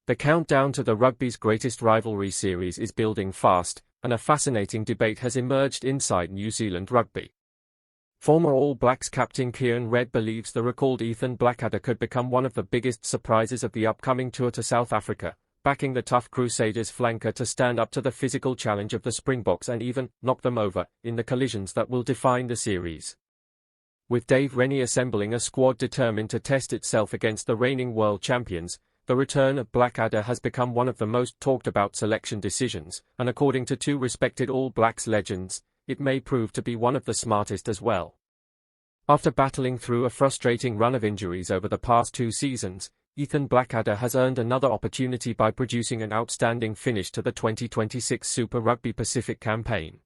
The countdown to the rugby's greatest rivalry series is building fast, and a fascinating debate has emerged inside New Zealand rugby. Former All Blacks captain Kieran Read believes the recalled Blackadder could become one of the biggest surprises of the upcoming tour to South Africa, backing the tough Crusaders flanker to stand up to the physical challenge of the Springboks and even knock them over in the collisions that will define the series. With Dave Rennie assembling a squad determined to test itself against the reigning world champions, the return of Blackadder has become one of the most talked about selection decisions, and according to two respected All Blacks legends, it may prove to be one of the smartest as well. After battling through a frustrating run of injuries over the past 2 seasons, Blackadder has earned another opportunity by producing an outstanding finish to the 2026 Super Rugby Pacific campaign.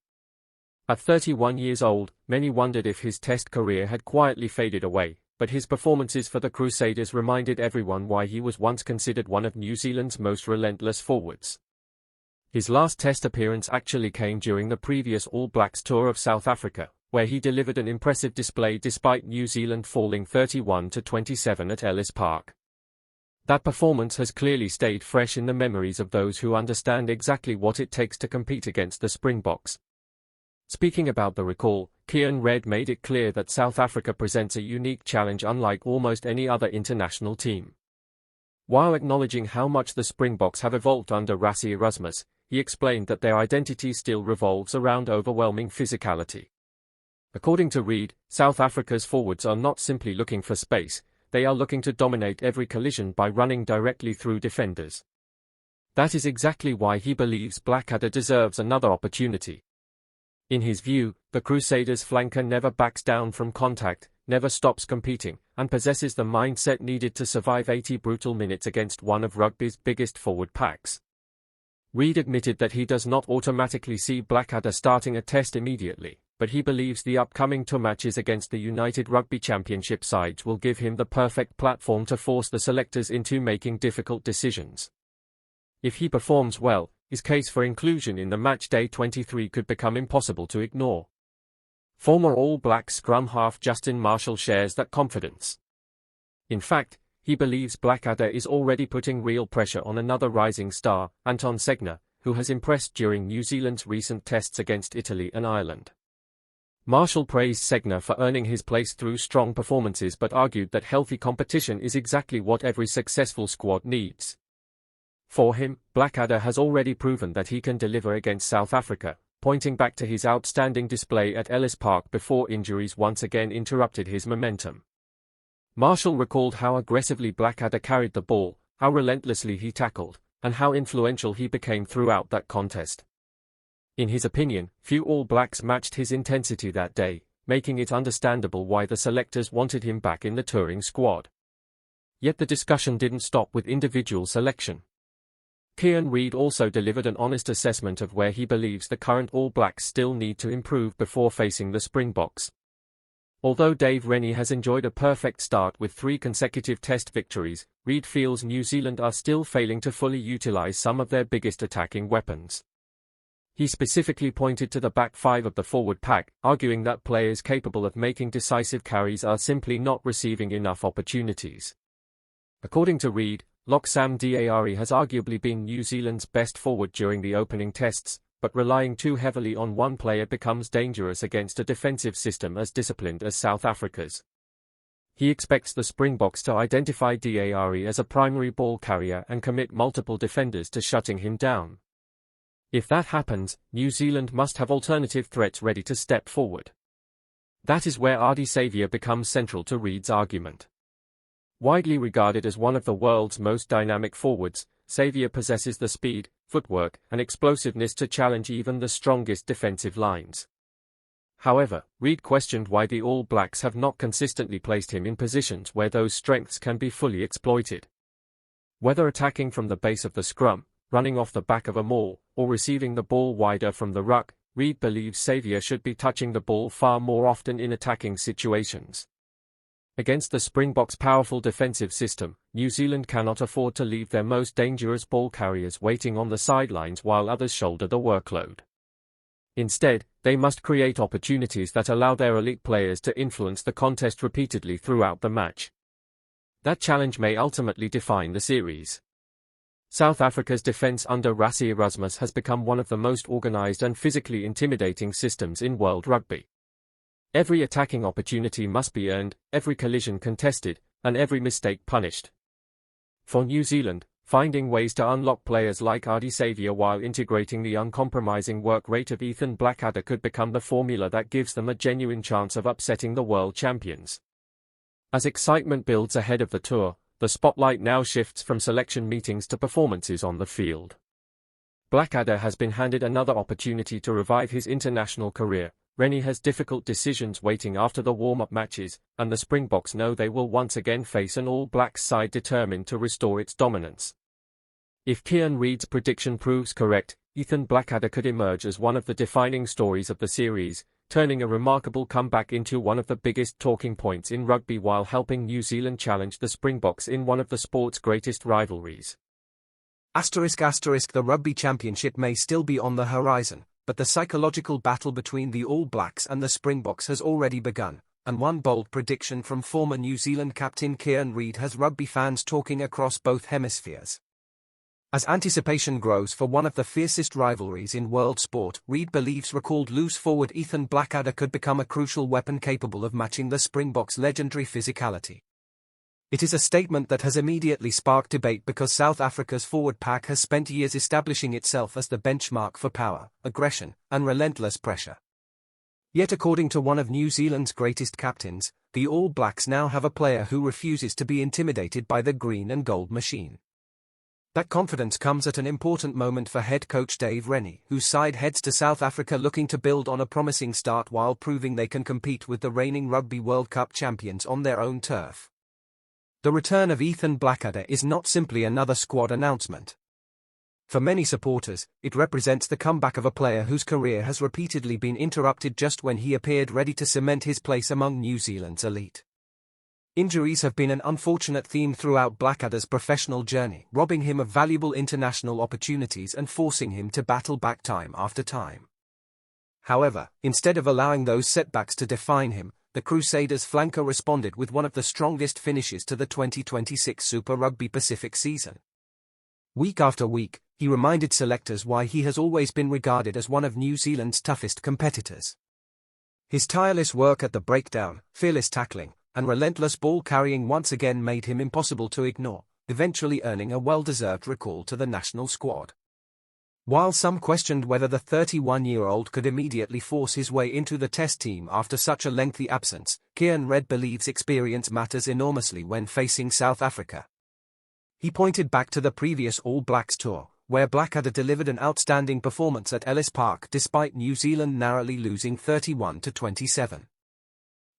At 31 years old, many wondered if his Test career had quietly faded away, but his performances for the Crusaders reminded everyone why he was once considered one of New Zealand's most relentless forwards. His last Test appearance actually came during the previous All Blacks tour of South Africa, where he delivered an impressive display despite New Zealand falling 31-27 at Ellis Park. That performance has clearly stayed fresh in the memories of those who understand exactly what it takes to compete against the Springboks. Speaking about the recall, Kieran Read made it clear that South Africa presents a unique challenge unlike almost any other international team. While acknowledging how much the Springboks have evolved under Rassie Erasmus, he explained that their identity still revolves around overwhelming physicality. According to Read, South Africa's forwards are not simply looking for space, they are looking to dominate every collision by running directly through defenders. That is exactly why he believes Blackadder deserves another opportunity. In his view, the Crusaders' flanker never backs down from contact, never stops competing, and possesses the mindset needed to survive 80 brutal minutes against one of rugby's biggest forward packs. Read admitted that he does not automatically see Blackadder starting a Test immediately, but he believes the upcoming tour matches against the United Rugby Championship sides will give him the perfect platform to force the selectors into making difficult decisions. If he performs well, his case for inclusion in the Matchday 23 could become impossible to ignore. Former All Blacks scrum half Justin Marshall shares that confidence. In fact, he believes Blackadder is already putting real pressure on another rising star, Anton Segner, who has impressed during New Zealand's recent tests against Italy and Ireland. Marshall praised Segner for earning his place through strong performances but argued that healthy competition is exactly what every successful squad needs. For him, Blackadder has already proven that he can deliver against South Africa, pointing back to his outstanding display at Ellis Park before injuries once again interrupted his momentum. Marshall recalled how aggressively Blackadder carried the ball, how relentlessly he tackled, and how influential he became throughout that contest. In his opinion, few All Blacks matched his intensity that day, making it understandable why the selectors wanted him back in the touring squad. Yet the discussion didn't stop with individual selection. Kieran Read also delivered an honest assessment of where he believes the current All Blacks still need to improve before facing the Springboks. Although Dave Rennie has enjoyed a perfect start with 3 consecutive Test victories, Read feels New Zealand are still failing to fully utilise some of their biggest attacking weapons. He specifically pointed to the back 5 of the forward pack, arguing that players capable of making decisive carries are simply not receiving enough opportunities. According to Read, lock Sam Dare has arguably been New Zealand's best forward during the opening tests, but relying too heavily on one player becomes dangerous against a defensive system as disciplined as South Africa's. He expects the Springboks to identify Dare as a primary ball carrier and commit multiple defenders to shutting him down. If that happens, New Zealand must have alternative threats ready to step forward. That is where Ardie Saviour becomes central to Read's argument. Widely regarded as one of the world's most dynamic forwards, Saviour possesses the speed, footwork, and explosiveness to challenge even the strongest defensive lines. However, Read questioned why the All Blacks have not consistently placed him in positions where those strengths can be fully exploited. Whether attacking from the base of the scrum, running off the back of a maul, or receiving the ball wider from the ruck, Read believes Saviour should be touching the ball far more often in attacking situations. Against the Springboks' powerful defensive system, New Zealand cannot afford to leave their most dangerous ball carriers waiting on the sidelines while others shoulder the workload. Instead, they must create opportunities that allow their elite players to influence the contest repeatedly throughout the match. That challenge may ultimately define the series. South Africa's defence under Rassie Erasmus has become one of the most organised and physically intimidating systems in world rugby. Every attacking opportunity must be earned, every collision contested, and every mistake punished. For New Zealand, finding ways to unlock players like Ardie Saviour while integrating the uncompromising work rate of Ethan Blackadder could become the formula that gives them a genuine chance of upsetting the world champions. As excitement builds ahead of the tour, the spotlight now shifts from selection meetings to performances on the field. Blackadder has been handed another opportunity to revive his international career. Rennie has difficult decisions waiting after the warm-up matches, and the Springboks know they will once again face an All Blacks side determined to restore its dominance. If Kieran Read's prediction proves correct, Ethan Blackadder could emerge as one of the defining stories of the series, turning a remarkable comeback into one of the biggest talking points in rugby while helping New Zealand challenge the Springboks in one of the sport's greatest rivalries. The Rugby Championship may still be on the horizon, but the psychological battle between the All Blacks and the Springboks has already begun, and one bold prediction from former New Zealand captain Kieran Read has rugby fans talking across both hemispheres. As anticipation grows for one of the fiercest rivalries in world sport, Read believes recalled loose forward Ethan Blackadder could become a crucial weapon capable of matching the Springboks' legendary physicality. It is a statement that has immediately sparked debate because South Africa's forward pack has spent years establishing itself as the benchmark for power, aggression, and relentless pressure. Yet according to one of New Zealand's greatest captains, the All Blacks now have a player who refuses to be intimidated by the green and gold machine. That confidence comes at an important moment for head coach Dave Rennie, whose side heads to South Africa looking to build on a promising start while proving they can compete with the reigning Rugby World Cup champions on their own turf. The return of Ethan Blackadder is not simply another squad announcement. For many supporters, it represents the comeback of a player whose career has repeatedly been interrupted just when he appeared ready to cement his place among New Zealand's elite. Injuries have been an unfortunate theme throughout Blackadder's professional journey, robbing him of valuable international opportunities and forcing him to battle back time after time. However, instead of allowing those setbacks to define him, the Crusaders' flanker responded with one of the strongest finishes to the 2026 Super Rugby Pacific season. Week after week, he reminded selectors why he has always been regarded as one of New Zealand's toughest competitors. His tireless work at the breakdown, fearless tackling, and relentless ball carrying once again made him impossible to ignore, eventually earning a well-deserved recall to the national squad. While some questioned whether the 31-year-old could immediately force his way into the Test team after such a lengthy absence, Kieran Read believes experience matters enormously when facing South Africa. He pointed back to the previous All Blacks tour, where Blackadder delivered an outstanding performance at Ellis Park despite New Zealand narrowly losing 31-27.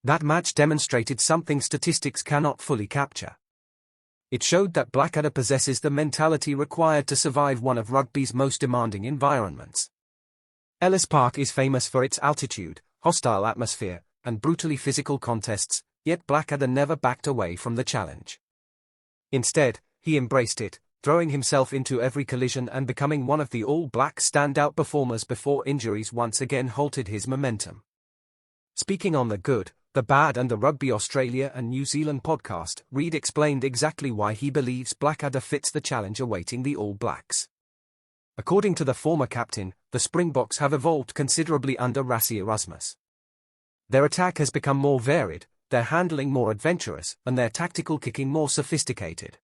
That match demonstrated something statistics cannot fully capture. It showed that Blackadder possesses the mentality required to survive one of rugby's most demanding environments. Ellis Park is famous for its altitude, hostile atmosphere, and brutally physical contests, yet Blackadder never backed away from the challenge. Instead, he embraced it, throwing himself into every collision and becoming one of the All Blacks' standout performers before injuries once again halted his momentum. Speaking on the good, the Bad and the Rugby Australia and New Zealand podcast, Read explained exactly why he believes Blackadder fits the challenge awaiting the All Blacks. According to the former captain, the Springboks have evolved considerably under Rassie Erasmus. Their attack has become more varied, their handling more adventurous, and their tactical kicking more sophisticated.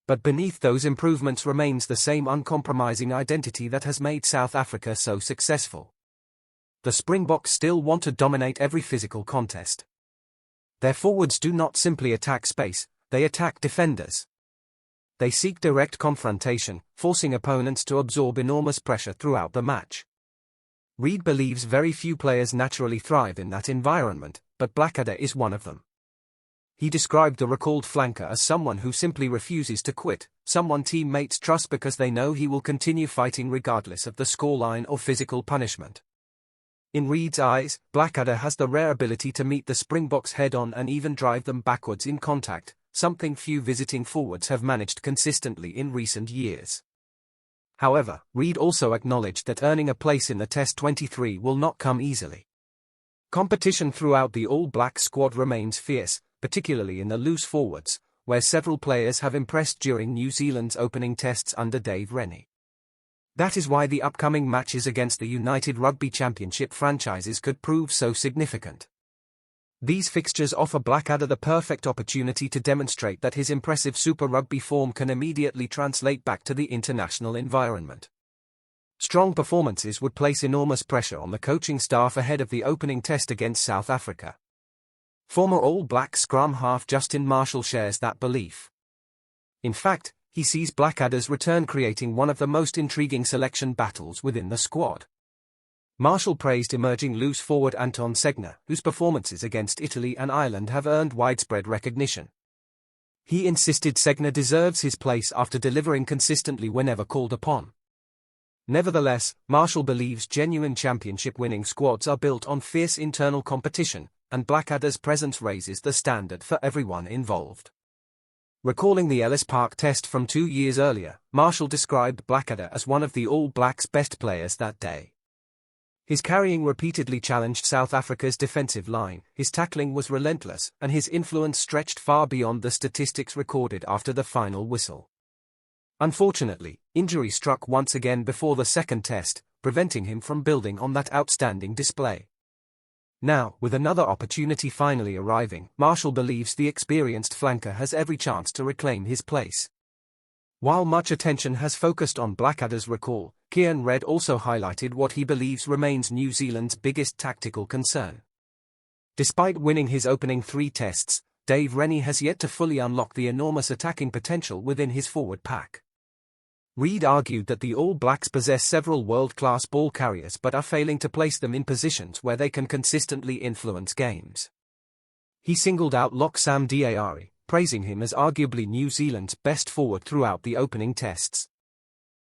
But beneath those improvements remains the same uncompromising identity that has made South Africa so successful. The Springboks still want to dominate every physical contest. Their forwards do not simply attack space, they attack defenders. They seek direct confrontation, forcing opponents to absorb enormous pressure throughout the match. Read believes very few players naturally thrive in that environment, but Blackadder is one of them. He described the recalled flanker as someone who simply refuses to quit, someone teammates trust because they know he will continue fighting regardless of the scoreline or physical punishment. In Read's eyes, Blackadder has the rare ability to meet the Springboks head-on and even drive them backwards in contact, something few visiting forwards have managed consistently in recent years. However, Read also acknowledged that earning a place in the Test 23 will not come easily. Competition throughout the All Blacks squad remains fierce, particularly in the loose forwards, where several players have impressed during New Zealand's opening tests under Dave Rennie. That is why the upcoming matches against the United Rugby Championship franchises could prove so significant. These fixtures offer Blackadder the perfect opportunity to demonstrate that his impressive Super Rugby form can immediately translate back to the international environment. Strong performances would place enormous pressure on the coaching staff ahead of the opening test against South Africa. Former All Black scrum half Justin Marshall shares that belief. In fact, he sees Blackadder's return creating one of the most intriguing selection battles within the squad. Marshall praised emerging loose forward Anton Segner, whose performances against Italy and Ireland have earned widespread recognition. He insisted Segner deserves his place after delivering consistently whenever called upon. Nevertheless, Marshall believes genuine championship-winning squads are built on fierce internal competition, and Blackadder's presence raises the standard for everyone involved. Recalling the Ellis Park test from 2 years earlier, Marshall described Blackadder as one of the All Blacks' best players that day. His carrying repeatedly challenged South Africa's defensive line, his tackling was relentless, and his influence stretched far beyond the statistics recorded after the final whistle. Unfortunately, injury struck once again before the second test, preventing him from building on that outstanding display. Now, with another opportunity finally arriving, Marshall believes the experienced flanker has every chance to reclaim his place. While much attention has focused on Blackadder's recall, Kieran Read also highlighted what he believes remains New Zealand's biggest tactical concern. Despite winning his opening 3 tests, Dave Rennie has yet to fully unlock the enormous attacking potential within his forward pack. Read argued that the All Blacks possess several world-class ball carriers but are failing to place them in positions where they can consistently influence games. He singled out lock Sam Diarra, praising him as arguably New Zealand's best forward throughout the opening tests.